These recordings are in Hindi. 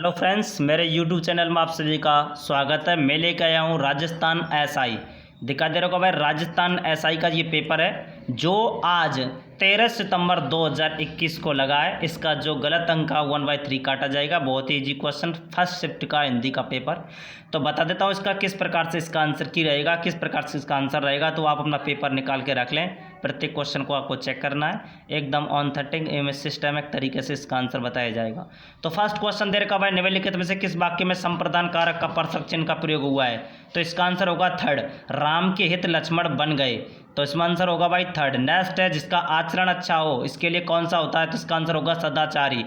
हेलो फ्रेंड्स, मेरे यूट्यूब चैनल में आप सभी का स्वागत है। मैं लेकर आया हूँ राजस्थान एसआई। दिखा दे रहा हूँ भाई, राजस्थान एसआई का ये पेपर है जो आज 13 सितंबर 2021 को लगा है। इसका जो गलत अंक का 1/3 काटा जाएगा। बहुत ही इजी क्वेश्चन, फर्स्ट शिफ्ट का हिंदी का पेपर। तो बता देता हूँ इसका किस प्रकार से इसका आंसर की रहेगा, किस प्रकार से इसका आंसर रहेगा। तो आप अपना पेपर निकाल के रख लें, प्रत्येक क्वेश्चन को आपको चेक करना है। एकदम ऑथेंटिक एवं सिस्टमिक तरीके से इसका आंसर बताया जाएगा। तो फर्स्ट क्वेश्चन दे रखा भाई, निम्नलिखित में से किस वाक्य में संप्रदान कारक का परसक चिन्ह का प्रयोग हुआ है। तो इसका आंसर होगा थर्ड, राम के हित लक्ष्मण बन गए। तो इसमें आंसर होगा भाई थर्ड। नेक्स्ट है, जिसका आचरण अच्छा हो इसके लिए कौन सा होता है। तो इसका आंसर होगा सदाचारी।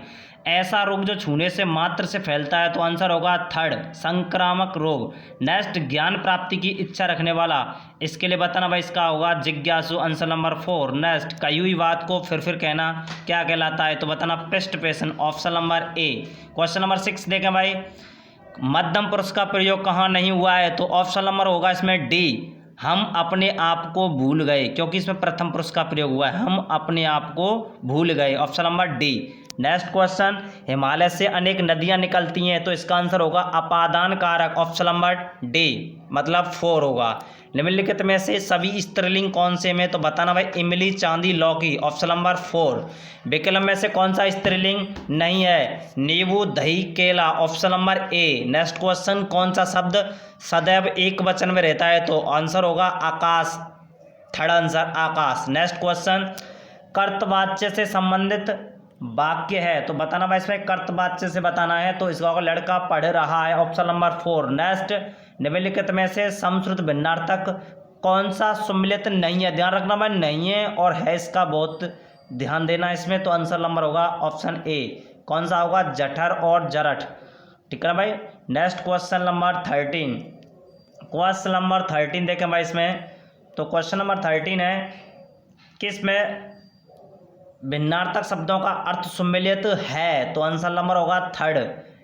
ऐसा रोग जो छूने से मात्र से फैलता है। तो आंसर होगा थर्ड, संक्रामक रोग। नेक्स्ट, ज्ञान प्राप्ति की इच्छा रखने वाला, इसके लिए बताना भाई इसका होगा जिज्ञासु। Answer number 4। नेक्स्ट, कही हुई बात को फिर कहना क्या कहलाता है। तो बताना पेस्ट पेशन। Option number A. Question number 6 देखें भाई, मध्यम पुरुष का प्रयोग कहाँ नहीं हुआ है। तो ऑप्शन नंबर होगा इसमें डी, हम अपने आप को भूल गए, क्योंकि इसमें प्रथम पुरुष का प्रयोग हुआ है। हम अपने आप को भूल गए, option number D. Next question, Himalaya से अनेक नदियां निकलती हैं। तो इसका आंसर होगा अपादान कारक, ऑप्शन नंबर डी, मतलब 4 होगा। निम्नलिखित में से सभी स्त्रीलिंग कौन से में। तो बताना भाई इमली, चांदी, लौकी, ऑप्शन नंबर 4। विकल्प में से कौन सा स्त्रीलिंग नहीं है। नींबू, दही, केला, ऑप्शन नंबर ए। नेक्स्ट क्वेश्चन, कौन सा शब्द सदैव एक वचन में रहता है। तो आंसर होगा आकाश, थर्ड आंसर आकाश। नेक्स्ट क्वेश्चन, कर्तवाच्य से संबंधित वाक्य है। तो बताना भाई इसमें कर्तवाच्य से बताना है। तो इसका होगा लड़का पढ़ रहा है, ऑप्शन नंबर 4। नेक्स्ट, निम्नलिखित में से समश्रुत भिन्नार्थक कौन सा सम्मिलित नहीं है। ध्यान रखना भाई, नहीं है और है, इसका बहुत ध्यान देना इसमें। तो आंसर नंबर होगा ऑप्शन ए। कौन सा होगा, जठर और जरठ, ठीक है ना भाई। Next question number 13। Question number 13 देखें भाई इसमें। तो क्वेश्चन नंबर 13 है, किस में भिन्नार्थक शब्दों का अर्थ सम्मिलित है। तो आंसर नंबर होगा थर्ड,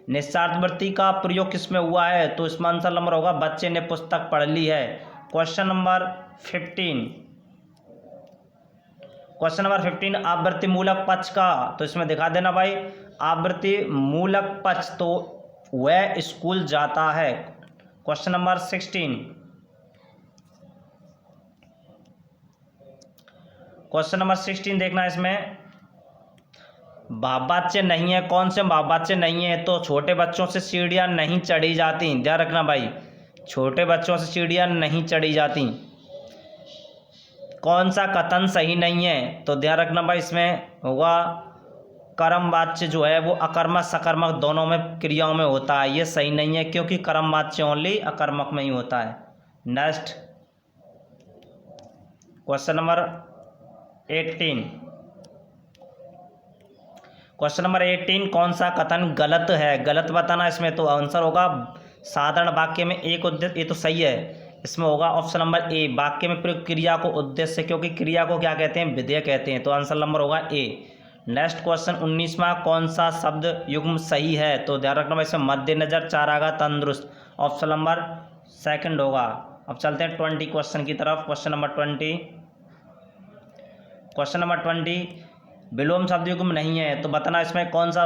निस्वार्थवृत्ति का प्रयोग किसमें हुआ है। तो इसमें आंसर नंबर होगा बच्चे ने पुस्तक पढ़ ली है। Question number 15। क्वेश्चन नंबर 15, आवृत्ति मूलक पक्ष का। तो इसमें दिखा देना भाई, आवृत्ति मूलक पक्ष, तो वह स्कूल जाता है। Question number 16। क्वेश्चन नंबर 16 देखना, इसमें भाववाच्य नहीं है। कौन से भाववाच्य नहीं है। तो छोटे बच्चों से सीढ़ियाँ नहीं चढ़ी जाती। ध्यान रखना भाई, छोटे बच्चों से सीढ़ियाँ नहीं चढ़ी जाती। कौन सा कथन सही नहीं है। तो ध्यान रखना भाई, इसमें होगा कर्मवाच्य जो है वो अकर्मक सकर्मक दोनों में क्रियाओं में होता है। ये सही नहीं है, क्योंकि कर्मवाच्य ओनली अकर्मक में ही होता है। Next question number 18। Question number 18, कौन सा कथन गलत है। गलत बताना इसमें। तो आंसर होगा साधारण वाक्य में एक उद्देश्य, ये तो सही है। इसमें होगा ऑप्शन नंबर ए, वाक्य में प्रयुक्त क्रिया को उद्देश्य, क्योंकि क्रिया को क्या कहते हैं, विधेय कहते हैं। तो आंसर नंबर होगा ए। नेक्स्ट क्वेश्चन 19वां, कौन सा शब्द युग्म सही है। तो ध्यान रखना भाई, इसमें मद्देनजर, चारागा, तंदुरुस्त, ऑप्शन नंबर सेकंड होगा। अब चलते हैं 20 क्वेश्चन की तरफ। Question number 20। क्वेश्चन नंबर 20, विलोम शब्द युग्म नहीं है। तो बताना इसमें कौन सा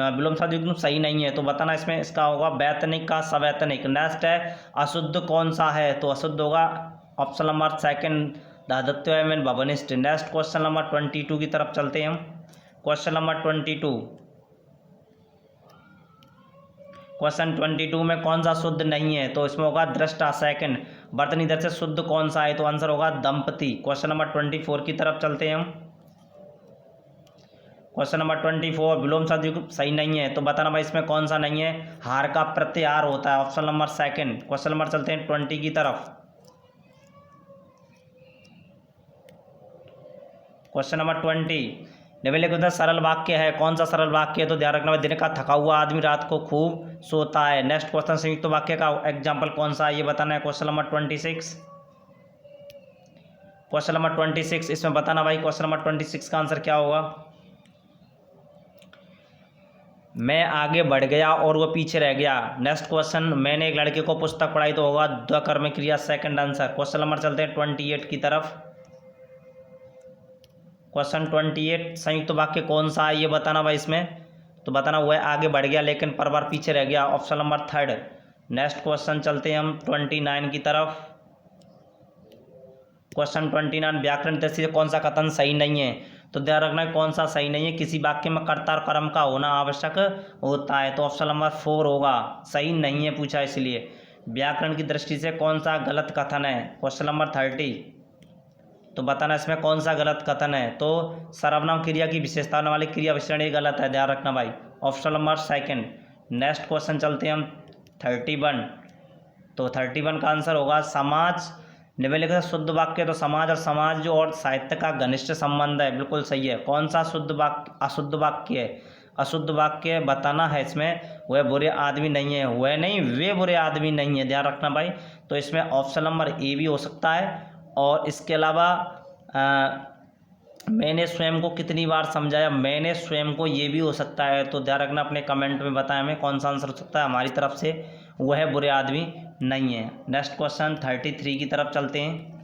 विलोम शब्द युग्म सही नहीं है। तो बताना इसमें इसका होगा वैतनिक का सवैतनिक। नेक्स्ट है, अशुद्ध कौन सा है। तो अशुद्ध होगा ऑप्शन नंबर सेकंड, धातुत्व में भवनिष्ठ। नेक्स्ट क्वेश्चन नंबर 22 की तरफ चलते हैं हम। Question number 22। क्वेश्चन 22 में कौन सा शुद्ध नहीं है। तो इसमें होगा दृष्टा। सेकंड, वर्तनी इधर से शुद्ध कौन सा है। तो आंसर होगा दंपति। क्वेश्चन नंबर 24 की तरफ चलते हैं हम। क्वेश्चन नंबर 24, विलोम शब्द युग्म सही नहीं है। तो बताना भाई इसमें कौन सा नहीं है। हार का प्रत्याहार होता है, option number second. Question number चलते हैं 20 की तरफ। क्वेश्चन नंबर 20, निम्नलिखित सरल वाक्य है। कौन सा सरल वाक्य है। तो ध्यान रखना, दिन का थका हुआ आदमी रात को खूब सोता है। नेक्स्ट क्वेश्चन, संयुक्त वाक्य का एग्जाम्पल कौन सा है ये बताना है। Question number 26। क्वेश्चन नंबर 26, इसमें बताना भाई क्वेश्चन नंबर 26 का आंसर क्या होगा। मैं आगे बढ़ गया और वो पीछे रह गया। नेक्स्ट क्वेश्चन, मैंने एक लड़के को पुस्तक पढ़ाई। तो होगा द्वकर्म क्रिया, सेकंड आंसर। क्वेश्चन नंबर चलते हैं 28 की तरफ। क्वेश्चन 28, संयुक्त वाक्य कौन सा है ये बताना भाई इसमें। तो बताना वह आगे बढ़ गया लेकिन परवर पीछे रह गया, option number third. Next question चलते हैं हम 29 की तरफ। क्वेश्चन 29, व्याकरण दृष्टि से कौन सा कथन सही नहीं है? तो ध्यान रखना है कौन सा सही नहीं है। किसी वाक्य में कर्ता और कर्म का होना आवश्यक होता है, तो ऑप्शन नंबर 4 होगा, सही नहीं है पूछा इसलिए। व्याकरण की दृष्टि से कौन सा गलत कथन है? क्वेश्चन नंबर 30, तो बताना इसमें कौन सा गलत कथन है। तो सर्वनाम क्रिया की विशेषता वाली क्रिया विशेषण ये गलत है, ध्यान रखना भाई, option number second. Next question चलते हैं हम 31। तो 31 का आंसर होगा समाज निम्नलिखित शुद्ध वाक्य। तो समाज और समाज और साहित्य का घनिष्ठ संबंध है, बिल्कुल सही है। कौन सा शुद्ध वाक्य अशुद्ध वाक्य है? अशुद्ध वाक्य बताना है इसमें, वह बुरे आदमी नहीं है, वह नहीं वे बुरे आदमी नहीं है, ध्यान रखना भाई। तो इसमें ऑप्शन नंबर ए भी हो सकता है। और इसके अलावा मैंने स्वयं को कितनी बार समझाया, मैंने स्वयं को, ये भी हो सकता है। तो ध्यान रखना, अपने कमेंट में बताएं हमें कौन सा आंसर हो सकता है हमारी तरफ से, वह बुरे आदमी नहीं है। नेक्स्ट क्वेश्चन 33 की तरफ चलते हैं।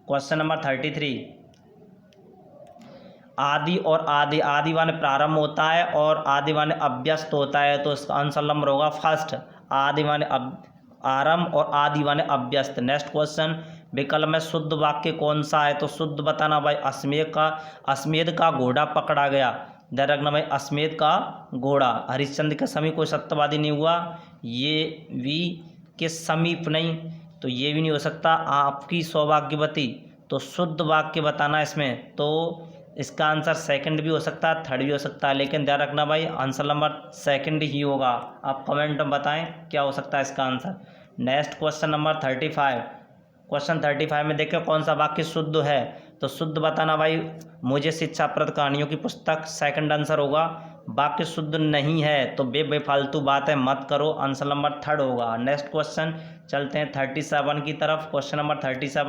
क्वेश्चन नंबर 33, आदि और आदि, आदि माने प्रारंभ होता है और आदि माने अभ्यस्त होता है, तो इसका आंसर नंबर होगा फर्स्ट, आदि माने आरंभ और आदि माने अभ्यस्त। नेक्स्ट क्वेश्चन, विकल्प में शुद्ध वाक्य कौन सा है? तो शुद्ध बताना भाई, अश्वमेध का घोड़ा पकड़ा गया, ध्यान रखना भाई, अश्वमेध का घोड़ा। हरिश्चंद्र के समीप कोई सत्यवादी नहीं हुआ, ये भी के समीप नहीं, तो ये भी नहीं हो सकता। आपकी सौभाग्यवती, तो शुद्ध वाक्य बताना इसमें, तो इसका आंसर सेकंड भी हो सकता है, थर्ड भी हो सकता है, लेकिन ध्यान रखना भाई आंसर नंबर सेकंड ही होगा। आप कमेंट में बताएं क्या हो सकता है इसका answer. Next question number 35। Question 35 में देखिए कौन सा वाक्य शुद्ध है? तो शुद्ध बताना भाई, मुझे शिक्षाप्रद कहानियों की पुस्तक, सेकंड आंसर होगा। वाक्य शुद्ध नहीं है तो बेफालतू बातें मत करो, आंसर नंबर थर्ड होगा। नेक्स्ट क्वेश्चन चलते हैं 37 की तरफ। क्वेश्चन नंबर 37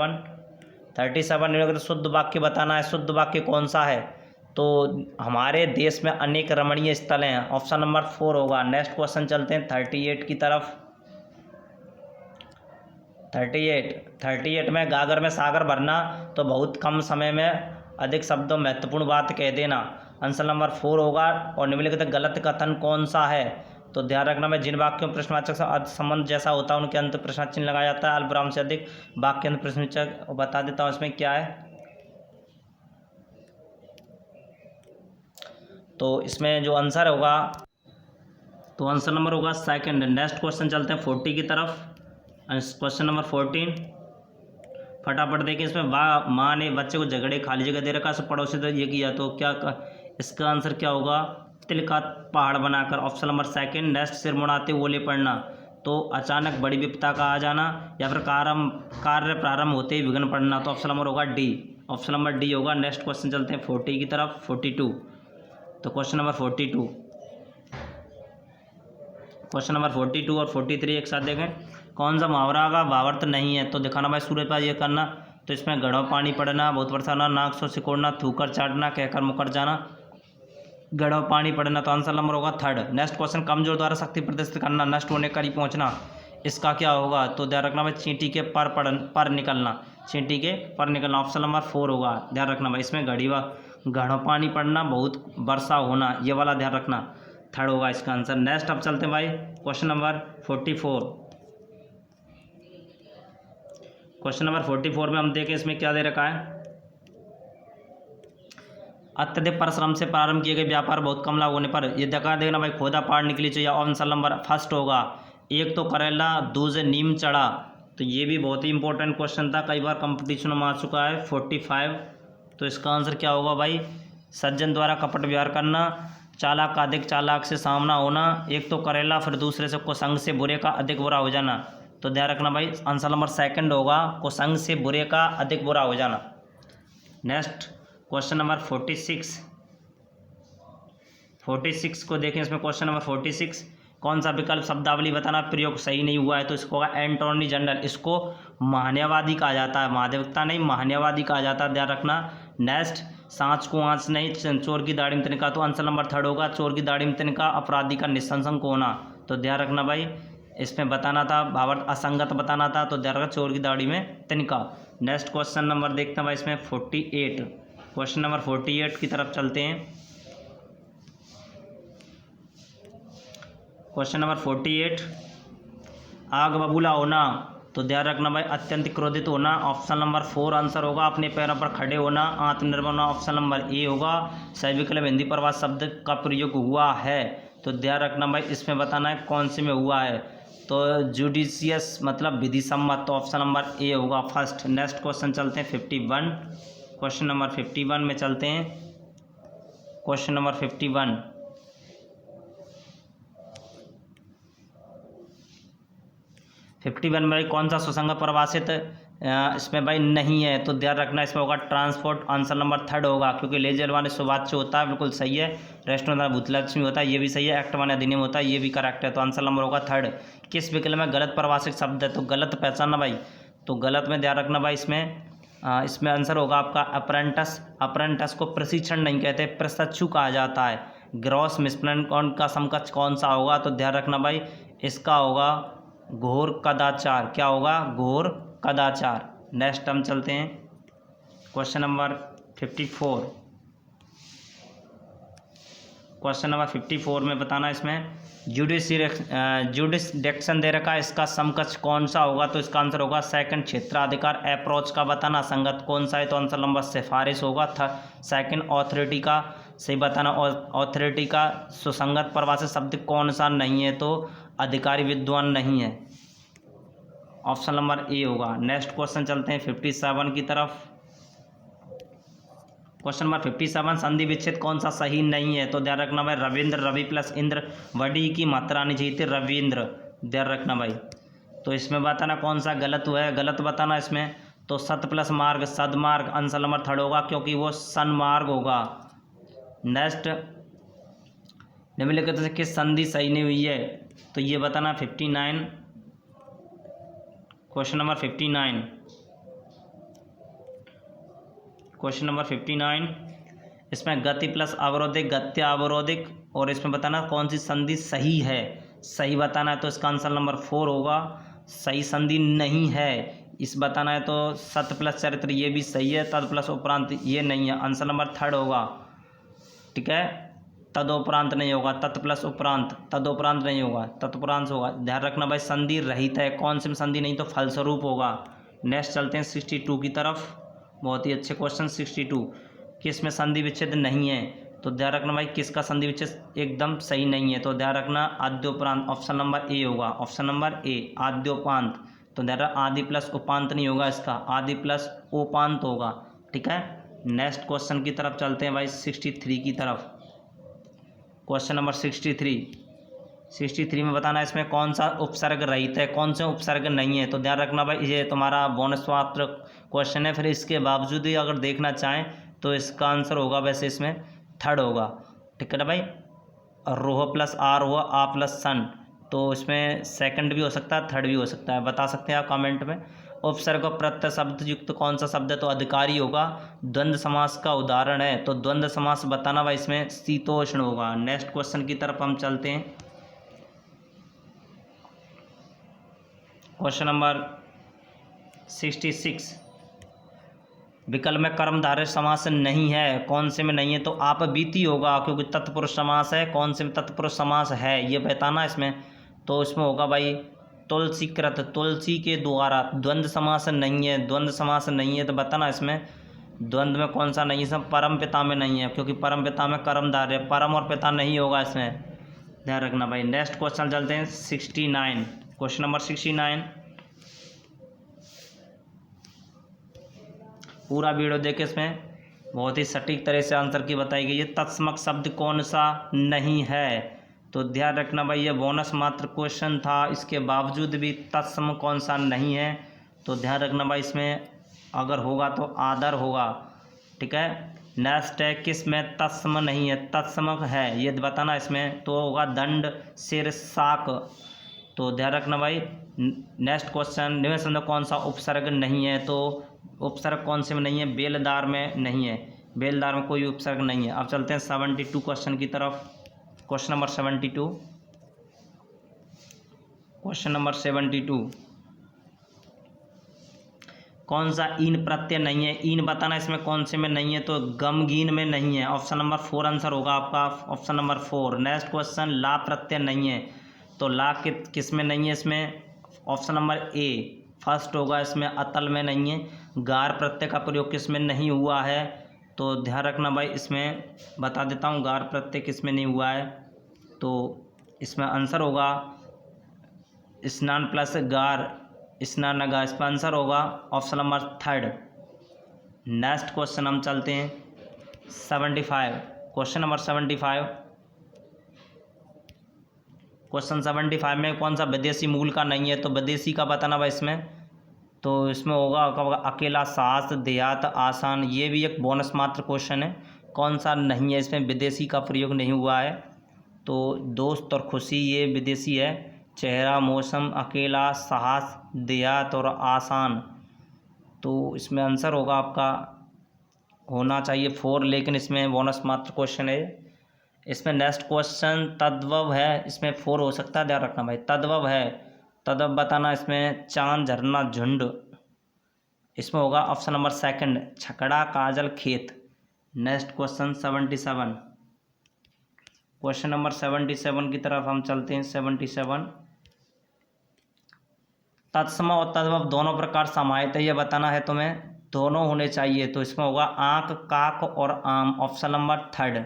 में शुद्ध वाक्य बताना है, शुद्ध वाक्य कौन सा है? तो हमारे देश में अनेक रमणीय स्थल हैं, ऑप्शन नंबर 4 होगा। नेक्स्ट क्वेश्चन चलते हैं 38 की तरफ। 38 में गागर में सागर भरना, तो बहुत कम समय में अधिक शब्दों महत्वपूर्ण बात कह देना, आंसर नंबर 4 होगा। और निम्नलिखित गलत कथन कौन सा है? तो ध्यान रखना में जिन वाक्यों में प्रश्नवाचक संबंध जैसा होता है उनके अंत प्रश्न चिन्ह लगाया जाता है, अल्पविराम से अधिक वाक्य अंत प्रश्नवाचक, बता देता हूँ इसमें क्या है। तो इसमें जो आंसर होगा, तो आंसर नंबर होगा सेकंड। नेक्स्ट क्वेश्चन चलते हैं 40 की तरफ। क्वेश्चन नंबर 14, फटाफट देखिए इसमें, माँ ने बच्चे को झगड़े खाली जगह दे रखा, सब पड़ोसी तो ये किया, तो क्या इसका आंसर क्या होगा? तिल का पहाड़ बनाकर, ऑप्शन नंबर सेकंड। नेक्स्ट, सिर मुड़ाते ओले पड़ना, तो अचानक बड़ी विपदा का आ जाना, या फिर कार्य प्रारंभ होते ही विघ्न पड़ना, तो ऑप्शन नंबर होगा डी, ऑप्शन नंबर डी होगा। नेक्स्ट क्वेश्चन चलते हैं 40 की तरफ, 42। तो क्वेश्चन नंबर 42, क्वेश्चन नंबर 42 और 43 एक साथ देखें, कौन सा मुहावरा का भावार्थ नहीं है? तो दिखाना भाई, सूर्य पर ये करना, तो इसमें घड़ों पानी पड़ना, बहुत बरसाना, नाक सो सिकोड़ना, थूकर चाटना, कहकर मुकर जाना, घड़ों पानी पड़ना, तो आंसर नंबर होगा थर्ड। नेक्स्ट क्वेश्चन, कमजोर द्वारा शक्ति प्रदर्शित करना, नष्ट होने करीब पहुंचना, इसका क्या होगा? तो ध्यान रखना भाई, चींटी के पर निकलना, चींटी के पर निकलना, ऑप्शन नंबर 4 होगा। ध्यान रखना भाई, इसमें घड़ों पानी पड़ना, बहुत वर्षा होना, ये वाला ध्यान रखना, थर्ड होगा इसका आंसर। नेक्स्ट अब चलते हैं भाई क्वेश्चन नंबर 44। क्वेश्चन नंबर 44 में हम देखें इसमें क्या दे रखा है, अत्यधिक परिश्रम से प्रारंभ किए गए व्यापार बहुत कम लाभ होने पर, ये देखना भाई, खोदा पार निकली चाहिए, आंसर नंबर फर्स्ट होगा। एक तो करेला दूसरे नीम चढ़ा, तो ये भी बहुत ही इंपॉर्टेंट क्वेश्चन था, कई बार कंपटीशन में आ चुका है। 45, तो इसका आंसर क्या होगा भाई, सज्जन द्वारा कपट व्यवहार करना, चालाक का अधिक चालाक से सामना होना, एक तो करेला फिर दूसरे से कुसंग से बुरे का अधिक बुरा हो जाना, तो ध्यान रखना भाई आंसर नंबर सेकंड होगा, कुसंग से बुरे का अधिक बुरा हो जाना। नेक्स्ट क्वेश्चन नंबर 46 को देखें, इसमें क्वेश्चन नंबर 46, कौन सा विकल्प शब्दावली बताना प्रयोग सही नहीं हुआ है? तो इसको होगा एंटोनी जनरल, इसको महान्यावादी कहा जाता है, महादेवता नहीं महान्यावादी कहा जाता है, ध्यान रखना। नेक्स्ट, सांच को आँच नहीं, चोर की दाढ़ी में तिनका, तो आंसर नंबर थर्ड होगा, चोर की दाढ़ी में तिनका, अपराधी का निशंक होना, तो ध्यान रखना भाई, इसमें बताना था भावार्थ असंगत बताना था, तो ध्यान रखना चोर की दाढ़ी में तिनका। नेक्स्ट क्वेश्चन नंबर देखते हैं भाई इसमें 48, क्वेश्चन नंबर 48 की तरफ चलते हैं। क्वेश्चन नंबर 48, आग बबूला होना, तो ध्यान रखना भाई अत्यंत क्रोधित होना, ऑप्शन नंबर 4 आंसर होगा। अपने पैरों पर खड़े होना, आत्मनिर्भर होना, ऑप्शन नंबर ए होगा। सही विकल्प हिंदी प्रवाद शब्द का प्रयोग हुआ है, तो ध्यान रखना भाई इसमें बताना है कौन से में हुआ है। तो जुडिशियस मतलब विधि सम्मत, तो ऑप्शन नंबर ए होगा फर्स्ट। नेक्स्ट क्वेश्चन चलते हैं 51, क्वेश्चन नंबर 51 में चलते हैं। क्वेश्चन नंबर 51, में भाई कौन सा सुसंगत परिभाषित इसमें भाई नहीं है, तो ध्यान रखना इसमें होगा ट्रांसपोर्ट, आंसर नंबर 3 होगा। क्योंकि ले जलवाने सुवाच्य होता है, बिल्कुल सही है। रेस्टोरेंट भूतलक्ष्मी होता है, ये भी सही है। एक्ट माने अधिनियम होता है, ये भी करेक्ट है। तो आंसर नंबर होगा 3। किस विकल्प में गलत परिभाषित शब्द है, तो गलत पहचानना भाई, तो गलत में ध्यान रखना भाई इसमें आंसर होगा आपका अप्रेंटिस। अप्रेंटिस को प्रशिक्षण नहीं कहते, प्रशिक्षु कहा जाता है। ग्रॉस मिसप्लेन का समकक्ष कौन सा होगा, तो ध्यान रखना भाई इसका होगा घोर कदाचार। क्या होगा, घोर कदाचार। नेक्स्ट हम चलते हैं क्वेश्चन नंबर 54। क्वेश्चन नंबर 54 में बताना इसमें जुडिसडेक्शन दे रखा है, इसका समकक्ष कौन सा होगा, तो इसका आंसर होगा सेकंड क्षेत्राधिकार। अप्रोच का बताना संगत कौन सा है, तो आंसर नंबर सिफारिश होगा। सेकंड ऑथोरिटी का सही बताना, ऑथोरिटी का सुसंगत परिभाषित शब्द कौन सा नहीं है, तो अधिकारी विद्वान नहीं है, ऑप्शन नंबर ए होगा। नेक्स्ट क्वेश्चन चलते हैं 57 की तरफ। क्वेश्चन नंबर 57, संधि विच्छेद कौन सा सही नहीं है, तो ध्यान रखना भाई रविंद्र, रवि प्लस इंद्र, वडी की मात्रा आनी चाहिए थी रविंद्र, ध्यान रखना भाई। तो इसमें बताना कौन सा गलत हुआ है, गलत बताना इसमें, तो सत प्लस मार्ग सदमार्ग, आंसर नंबर 3 होगा, क्योंकि वो सन्मार्ग होगा। नेक्स्ट निम्नलिखित से किस संधि सही नहीं हुई है, तो ये बताना 59, क्वेश्चन नंबर 59, क्वेश्चन नंबर 59, इसमें गति प्लस अवरोधिक, गत्या अवरोधिक, और इसमें बताना कौन सी संधि सही है, सही बताना है, तो इसका आंसर नंबर 4 होगा। सही संधि नहीं है इस बताना है, तो सत प्लस चरित्र ये भी सही है, तद प्लस उपरांत ये नहीं है, आंसर नंबर 3 होगा। ठीक है, तदोपरांत नहीं होगा, तत् प्लस उपरांत, तदोपरांत नहीं होगा, तत्परांत होगा। ध्यान रखना भाई संधि रहित है, कौन सी संधि नहीं, तो फलस्वरूप होगा। नेक्स्ट चलते हैं 62 की तरफ, बहुत ही अच्छे क्वेश्चन 62, किस में संधि विच्छेद नहीं है, तो ध्यान रखना भाई किसका संधि विच्छेद एकदम सही नहीं है, तो ध्यान रखना आद्योपरांत, ऑप्शन नंबर ए होगा, ऑप्शन नंबर ए आद्योपांत। तो ध्यान रखना आदि प्लस उपांत नहीं होगा, इसका आदि प्लस उपांत होगा। ठीक है, नेक्स्ट क्वेश्चन की तरफ चलते हैं भाई 63 की तरफ। क्वेश्चन नंबर 63 में बताना है इसमें कौन सा उपसर्ग रहित है, कौन से उपसर्ग नहीं है, तो ध्यान रखना भाई ये तुम्हारा बोनस पात्र क्वेश्चन है, फिर इसके बावजूद ही अगर देखना चाहें तो इसका आंसर होगा वैसे इसमें 3 होगा। ठीक है ना भाई, रोह प्लस आर हुआ, आ प्लस सन, तो इसमें सेकंड भी हो सकता है, 3rd भी हो सकता है, बता सकते हैं आप कमेंट में। उपसर्ग प्रत्यय शब्द युक्त कौन सा शब्द है, तो अधिकारी होगा। द्वंद्व समास का उदाहरण है, तो द्वंद्व समास बताना भाई इसमें शीतोष्ण होगा। नेक्स्ट क्वेश्चन की तरफ हम चलते हैं, क्वेश्चन नंबर 66, विकल्प में कर्मधारय समास नहीं है, कौन से में नहीं है, तो आप बीती होगा, क्योंकि तत्पुरुष समास है। कौन से में तत्पुरुष समास है ये बताना इसमें, तो इसमें होगा भाई तुलसीकृत, तुलसी के द्वारा। द्वंद्व समास नहीं है, द्वंद्व समास नहीं है, तो बताना इसमें द्वंद्व में कौन सा नहीं है, इसमें परम पिता में नहीं है, क्योंकि परम पिता में कर्मधारय, परम और पिता नहीं होगा इसमें, ध्यान रखना भाई। नेक्स्ट क्वेश्चन चलते हैं 69, क्वेश्चन नंबर 69, पूरा वीडियो देखे, इसमें बहुत ही सटीक तरह से आंसर की बताई गई है। तत्समक शब्द कौन सा नहीं है, तो ध्यान रखना भाई ये बोनस मात्र क्वेश्चन था, इसके बावजूद भी तत्सम कौन सा नहीं है, तो ध्यान रखना भाई इसमें अगर होगा तो आदर होगा। ठीक है, नेक्स्ट है किस में तत्सम नहीं है, तत्समक है ये बताना इसमें, तो होगा दंड सिर साक, तो ध्यान रखना भाई। नेक्स्ट क्वेश्चन, निवेश में कौन सा उपसर्ग नहीं है, तो उपसर्ग कौन से में नहीं है, बेलदार में नहीं है, बेलदार में कोई उपसर्ग नहीं है। अब चलते हैं 72 क्वेश्चन की तरफ, क्वेश्चन नंबर 72, क्वेश्चन नंबर 72, कौन सा ईन प्रत्यय नहीं है, ईन बताना इसमें कौन से में नहीं है, तो गमगीन में नहीं है, ऑप्शन नंबर 4 आंसर होगा आपका, ऑप्शन नंबर 4। नेक्स्ट क्वेश्चन, ला प्रत्यय नहीं है, तो ला किस में नहीं है इसमें? ऑप्शन नंबर ए फर्स्ट होगा इसमें, अतल में नहीं है। गार प्रत्यय का प्रयोग किस में नहीं हुआ है? तो ध्यान रखना भाई, इसमें बता देता हूँ गार प्रत्यय किस में नहीं हुआ है। तो इसमें आंसर होगा स्नान प्लस गार, स्नानगा, इसका आंसर होगा option number third. Next question हम चलते हैं 75, क्वेश्चन नंबर 75। क्वेश्चन 75 में कौन सा विदेशी मूल का नहीं है? तो विदेशी का बताना भाई इसमें। तो इसमें होगा अकेला, साहस, देहात, आसान। ये भी एक बोनस मात्र क्वेश्चन है। कौन सा नहीं है इसमें? विदेशी का प्रयोग नहीं हुआ है। तो दोस्त और खुशी ये विदेशी है। चेहरा, मौसम, अकेला, साहस, देहात और आसान। तो इसमें आंसर होगा आपका होना चाहिए 4, लेकिन इसमें बोनस मात्र क्वेश्चन है। इसमें नेक्स्ट क्वेश्चन तद्भव है, इसमें 4 हो सकता है, ध्यान रखना भाई। तद्भव है, तद्भव बताना इसमें चांद, झरना, झुंड। इसमें होगा ऑप्शन नंबर सेकंड, छकड़ा, काजल, खेत। नेक्स्ट क्वेश्चन 77, क्वेश्चन नंबर 77 की तरफ हम चलते हैं। 77 तत्सम और तद्भव दोनों प्रकार समाहित है, ये बताना है तुम्हें। दोनों होने चाहिए। तो इसमें होगा आंख, काक और आम, option number third.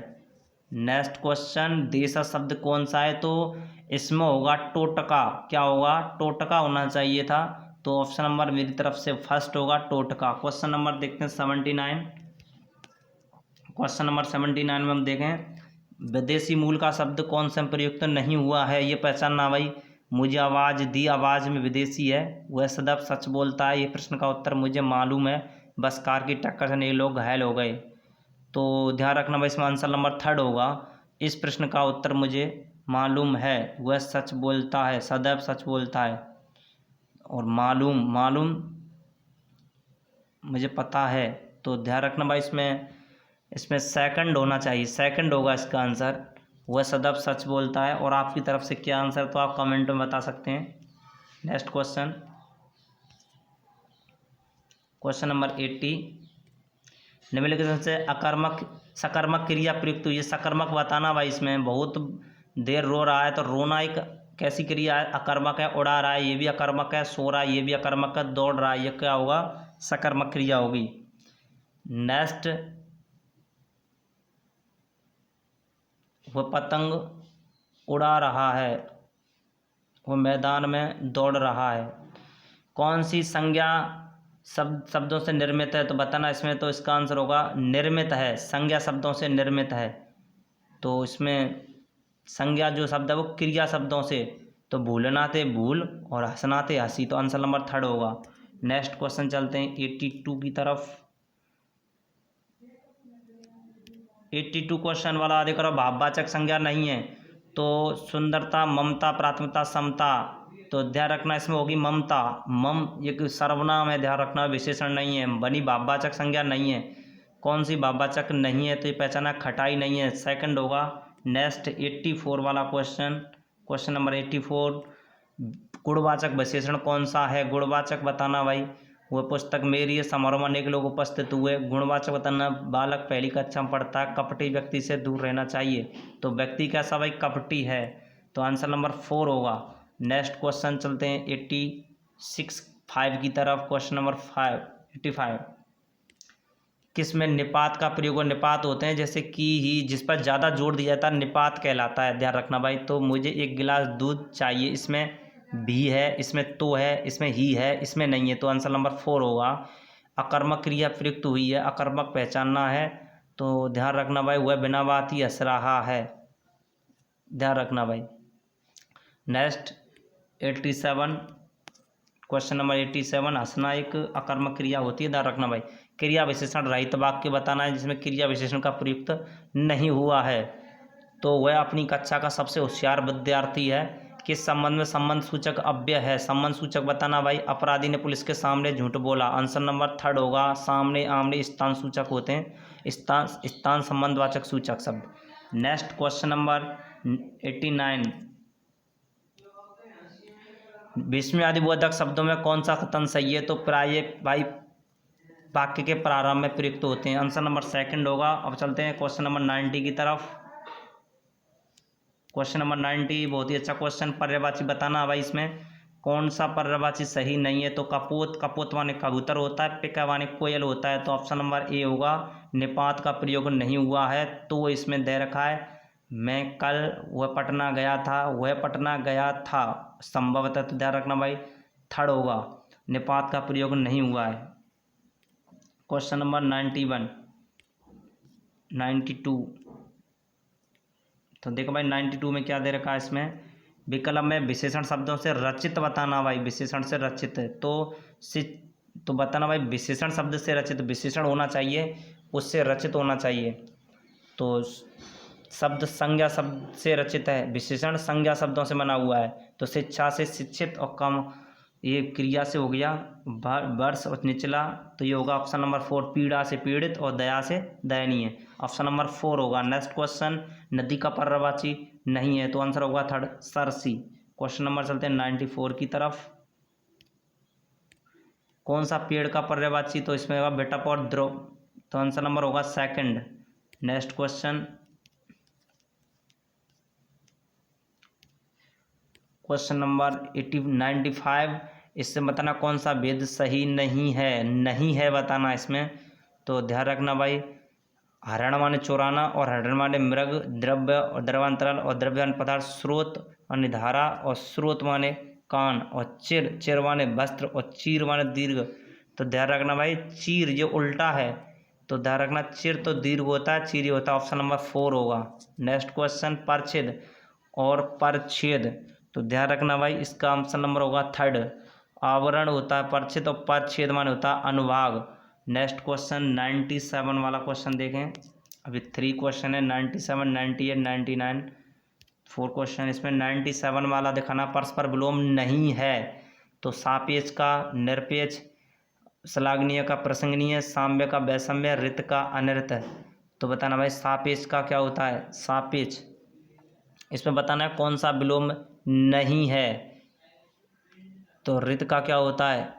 Next question देश शब्द कौन सा है? तो इसमें होगा टोटका। क्या होगा? टोटका होना चाहिए था। तो ऑप्शन नंबर मेरी तरफ से फर्स्ट होगा टोटका। क्वेश्चन नंबर देखते हैं 79। क्वेश्चन नंबर 79 में हम देखें विदेशी मूल का शब्द कौन सा प्रयुक्त नहीं हुआ है, ये पहचानना भाई। मुझे आवाज़ दी, आवाज़ में विदेशी है। वह सदैव सच बोलता है, ये प्रश्न का उत्तर मुझे मालूम है। बस कार की टक्कर से 9 लोग घायल हो गए। तो ध्यान रखना भाई, इसमें आंसर नंबर थर्ड होगा। इस प्रश्न का उत्तर मुझे मालूम है, वह सच बोलता है, सदैव सच बोलता है। और मालूम मुझे पता है। तो ध्यान रखना भाई, इसमें सेकंड होना चाहिए, सेकंड होगा इसका आंसर। वह सदैव सच बोलता है। और आपकी तरफ से क्या आंसर, तो आप कमेंट में बता सकते हैं। Next question, question number 80। निम्नलिखित से अकर्मक सकर्मक क्रिया प्रयुक्त हुई है। सकर्मक बताना भाई। इसमें बहुत देर रो रहा है, तो रोना एक कैसी क्रिया है? अकर्मक है। उड़ा रहा है, ये भी अकर्मक है। सो रहा है, ये भी अकर्मक है। दौड़ रहा है, ये क्या होगा? सकर्मक क्रिया होगी। नेक्स्ट, वह पतंग उड़ा रहा है, वह मैदान में दौड़ रहा है। कौन सी संज्ञा शब्दों से निर्मित है? तो बताना इसमें। तो इसका आंसर होगा निर्मित है, संज्ञा शब्दों से निर्मित है। तो इसमें संज्ञा जो शब्द है वो क्रिया शब्दों से। तो भूलना थे भूल और हंसना थे हंसी। तो आंसर नंबर थर्ड होगा। नेक्स्ट क्वेश्चन चलते हैं 82 की तरफ। 82 क्वेश्चन वाला देखो, भाववाचक संज्ञा नहीं है। तो सुंदरता, ममता, प्राथमिकता, समता। तो ध्यान रखना इसमें होगी ममता। एक सर्वनाम है, ध्यान रखना, विशेषण नहीं है। बनी भाववाचक संज्ञा नहीं है। कौन सी भाववाचक नहीं है? तो ये पहचाना, खटाई नहीं है, सेकंड होगा। नेक्स्ट 84 वाला क्वेश्चन, क्वेश्चन नंबर 84। गुणवाचक विशेषण कौन सा है? गुणवाचक बताना भाई। वह पुस्तक मेरी है, समारोह में अनेक लोग उपस्थित हुए। गुणवाचक बताना, बालक पहली कक्षा में पढ़ता है, कपटी व्यक्ति से दूर रहना चाहिए। तो व्यक्ति कैसा भाई? कपटी है। तो आंसर नंबर 4 होगा। नेक्स्ट क्वेश्चन चलते हैं 85 की तरफ। Question number 85। किस में निपात का प्रयोग? निपात होते हैं जैसे कि ही, जिस पर ज़्यादा जोर दिया जाता है निपात कहलाता है, ध्यान रखना भाई। तो मुझे 1 गिलास दूध चाहिए, इसमें भी है, इसमें तो है, इसमें ही है, इसमें नहीं है। तो आंसर नंबर 4 होगा। अकर्मक क्रिया प्रयुक्त हुई है, अकर्मक पहचानना है। तो ध्यान रखना भाई, वह बिना बात ही हंस रहा है, ध्यान रखना भाई। Next 87, question number 87। हंसना एक अकर्मक क्रिया होती है, ध्यान रखना भाई। क्रिया विशेषण रहित वाक्य बताना है जिसमें क्रिया विशेषण का प्रयुक्त नहीं हुआ है। तो वह अपनी कक्षा का सबसे होशियार विद्यार्थी है। किस संबंध में संबंध सूचक अव्यय है? संबंध सूचक बताना भाई। अपराधी ने पुलिस के सामने झूठ बोला, आंसर नंबर थर्ड होगा। सामने, आमने स्थान सूचक होते हैं, स्थान संबंधवाचक सूचक शब्द। Next question number 89। विस्मयादि बोधक शब्दों में कौन सा कथन सही है? तो प्राय भाई वाक्य के प्रारंभ में प्रयुक्त होते हैं, आंसर नंबर सेकंड होगा। अब चलते हैं क्वेश्चन नंबर 90 की तरफ। क्वेश्चन नंबर 90 बहुत ही अच्छा क्वेश्चन। पर्यायवाची बताना भाई इसमें कौन सा पर्यायवाची सही नहीं है। तो कपोत, कपोत माने कबूतर होता है, पिका माने कोयल होता है। तो ऑप्शन नंबर ए होगा। निपात का प्रयोग नहीं हुआ है तो इसमें दे रखा है मैं कल वह पटना गया था, वह पटना गया था, संभवतः। तो ध्यान रखना भाई थर्ड होगा, निपात का प्रयोग नहीं हुआ है। Question number 91 92। तो देखो भाई 92 में क्या दे रखा है इसमें विकल्प में विशेषण शब्दों से रचित बताना भाई, विशेषण से रचित है तो बताना भाई विशेषण शब्द से रचित, विशेषण होना चाहिए उससे रचित होना चाहिए। तो शब्द संज्ञा शब्द से रचित है, विशेषण संज्ञा शब्दों से बना हुआ है। तो शिक्षा से शिक्षित और कम ये क्रिया से हो गया, वर्ष और निचला। तो ये होगा ऑप्शन नंबर 4। पीड़ा से पीड़ित और दया से दयनीय, ऑप्शन नंबर 4 होगा। नेक्स्ट क्वेश्चन नदी का पर्यायवाची नहीं है तो आंसर होगा थर्ड सरसी। क्वेश्चन नंबर चलते हैं 94 की तरफ। कौन सा पेड़ का पर्यायवाची, तो इसमें होगा बेटप और ध्रुव। तो आंसर नंबर होगा second. Next question question number 95। इससे बताना कौन सा भेद सही नहीं है बताना इसमें। तो ध्यान रखना भाई हरण माने चुराना और हरण माने मृग, द्रव्य और द्रवांतरण और द्रव्यमान पदार्थ, स्रोत माने धारा और स्रोत माने कान, और चिर माने वस्त्र और चीर माने दीर्घ। तो ध्यान रखना भाई चीर ये उल्टा है, तो ध्यान रखना चिर तो दीर्घ होता है, चीर होता है, ऑप्शन नंबर 4 होगा। नेक्स्ट क्वेश्चन परछेद और परछेद। तो ध्यान रखना भाई इसका ऑप्शन नंबर होगा थर्ड। आवरण होता है परछेद और परछेद माने होता है अनुभाग। नेक्स्ट क्वेश्चन 97 वाला क्वेश्चन देखें। अभी 3 क्वेश्चन है 97, 98, 99, 4 क्वेश्चन। इसमें 97 वाला दिखाना परस्पर विलोम नहीं है। तो सापेक्ष का निरपेक्ष, श्लाघनीय का प्रशंसनीय, साम्य का वैषम्य, रित का अनृत। तो बताना भाई सापेक्ष का क्या होता है, सापेक्ष। इसमें बताना है कौन सा विलोम नहीं है। तो रित का क्या होता है,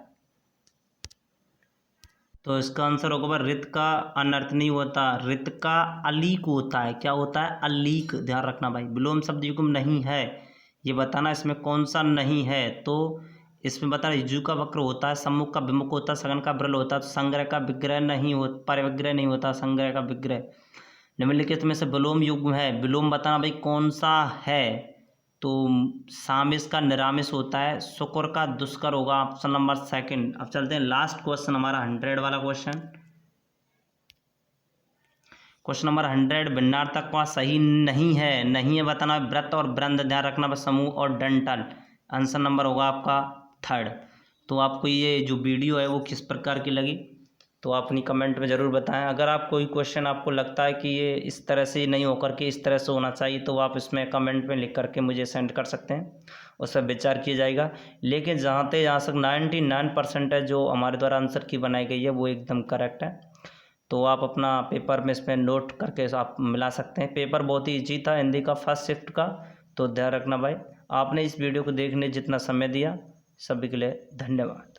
तो इसका आंसर होगा भाई रित का अनर्थ नहीं होता, रित का अलीक होता है। क्या होता है, अलीक। ध्यान रखना भाई विलोम शब्द युग्म नहीं है, ये बताना इसमें कौन सा नहीं है। तो इसमें बताना ऋजु का वक्र होता है, सम्मुख का विमुख होता है, सघन का विरल होता है। तो संग्रह का विग्रह नहीं हो, परिविग्रह नहीं होता, संग्रह का विग्रह। निम्नलिखित में से विलोम युग्म है, विलोम बताना भाई कौन सा है। तो सामिस का निरामिस होता है, शुक्र का दुष्कर होगा, ऑप्शन नंबर 2। अब चलते हैं लास्ट क्वेश्चन हमारा 100 वाला क्वेश्चन। क्वेश्चन नंबर 100 भिन्नार्थक का सही नहीं है बताना व्रत और वृंद। ध्यान रखना समूह और डंटल, आंसर नंबर होगा आपका थर्ड। तो आपको ये जो वीडियो है वो किस प्रकार की लगी तो आप अपनी कमेंट में ज़रूर बताएं। अगर आप कोई क्वेश्चन आपको लगता है कि ये इस तरह से नहीं होकर के इस तरह से होना चाहिए तो आप इसमें कमेंट में लिख करके मुझे सेंड कर सकते हैं, उस पर विचार किया जाएगा। लेकिन जहाँ तक 99% है जो हमारे द्वारा आंसर की बनाई गई है वो एकदम करेक्ट है। तो आप अपना पेपर में इसमें नोट करके आप मिला सकते हैं। पेपर बहुत ही ईजी था हिंदी का फर्स्ट शिफ्ट का। तो ध्यान रखना भाई आपने इस वीडियो को देखने जितना समय दिया सभी के लिए धन्यवाद।